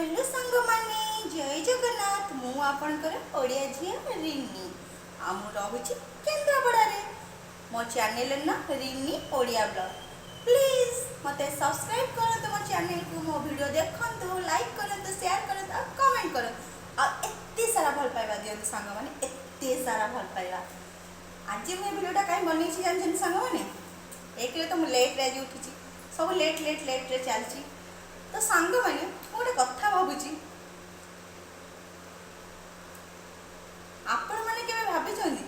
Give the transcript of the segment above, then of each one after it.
hello सांग माने जय जगन्नाथ मु आपणकर ओडिया झिया रिनी आ मु रहूची केंद्रापड़ा रे मो चैनल ना रिनी ओडिया ब्लॉग प्लीज मते सब्सक्राइब करत मो चैनल को मो वीडियो देखंतु लाइक करत शेयर करत आ कमेंट करत आ एत्ते सारा भल पाइबा दियंतु सांग माने एत्ते सारा भल पाइबा आज मु वीडियोटा काई बनै छी जान सांग माने एक रे तो मु लेट रे उठी सब लेट रे चलची तो सांग माने गोटे कथा भावुची आपण माने केबे भाबिचंदी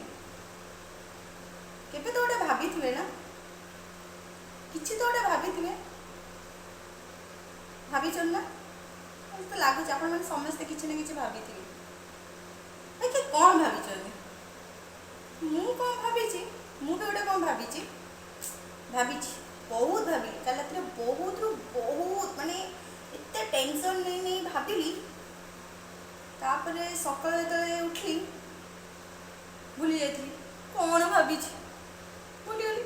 केबे तो गोटे भाबिथिबे ना किछि तो गोटे भाबिथिबे भाबिचन ना मते तो लागुच आपण माने समस्त किछि ना किछि भाबिथिबे के कोन भाबिचंदी मु कोन भाबिची मु के गोटे कोन भाबिची बहुत भाबी कल रात बहुत माने इतने टेंशन नहीं भाविली तापरे सकाळ जेतले उठली भूली जाइली कौन भाभी भूली गली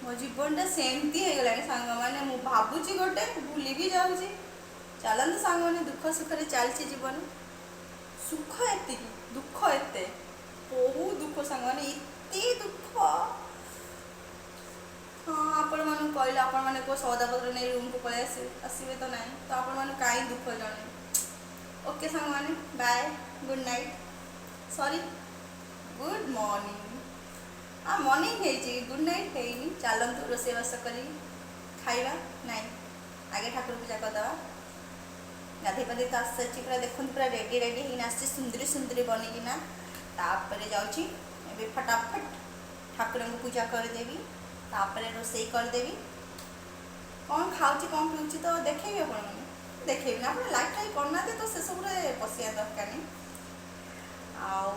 मो जीवनटा सेमती हो गलानी सांग माने मु भाबुची गोटे भूली भी जाऊची चलते सांग माने दुख सुख रे चलची जीवन सुख एति दुख एते बहुत दुख सांग माने इतने दुख हाँ आपण मन कहले आपण माने को सौदा पत्र नहीं रूम को पळे आसीबे तो नहीं तो आपण माने काई दुख जाने ओके सांग माने bye good night sorry good morning आ मॉर्निंग हे जी गुड नाइट हेनी चलंतु रोसे बास करी खाइबा नहीं आगे ठाकुर पूजा कर दवा गाधे पाधे तो आसी पूरा देखो पूरा रेडी ही आसी सुंदरी बनी किना तापरे जाउची एबे फटाफट ठाकुर को पूजा कर देवी तापरे रोसई करदेवी कौन खाऊची कौन पीऊची तो देखेबी आपण माने देखेबी ना आपण लाइक ट्राई करना तो से सब रे पसिया दरकार नहीं आउ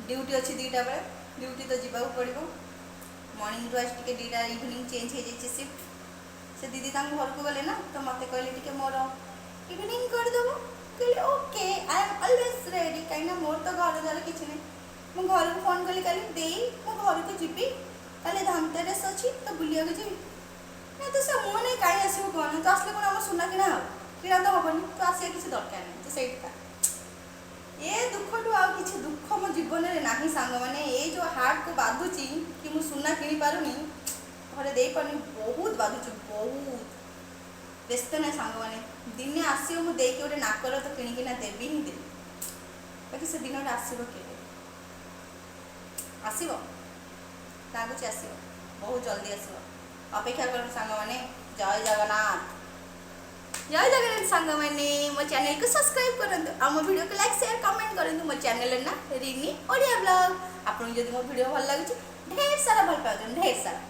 ड्यूटी अच्छी दीटा बेले ड्यूटी तो जीवा पड़ो मॉर्निंग रु आज टिके दीटा इवनिंग चेंज हो जाए शिफ्ट से दीदी तांग घर को गले ना तो मते कहले टिके मोर इवनिंग कर देबो कहले okay I am always ready काइना मोर तो घर जाले किछ नहीं मु घर को फोन कली काली देई मु घर को जीबी काले धनतेरस अच्छी तो बुलिया जी ना तो से मुझे नहीं कहीं आसो कौन तो आसले कौन आम सुना किना किना तो हेनी तो आसा किसी दरकार नहीं तो सहीटा ये दुख ठू आ कि दुख मो जीवन में ना सांग मैंने ये जो हार्ट को बाधुची कि मुझे सुना कि पारुनी घरे दे पानी बहुत बाधुची बहुत व्यस्त ना सांग मैंने दिने आसो मुझे गोटे नाकर तो किणिकिना देवी ही देवी बाकी से दिन आसो के आसो लगुच आसो बहुत जल्दी आसो अपेक्षा कर सांग मैंने जय जगन्नाथ सांग मैंने मो चैनल को सब्सक्राइब करंतु आ मो वीडियो को लाइक शेयर कमेंट करंतु मो चैनल ना रिनी ओडिया ब्लॉग आपन जदि मो वीडियो भल लागुची ढेर सारा भल पाउछन ढेर सारा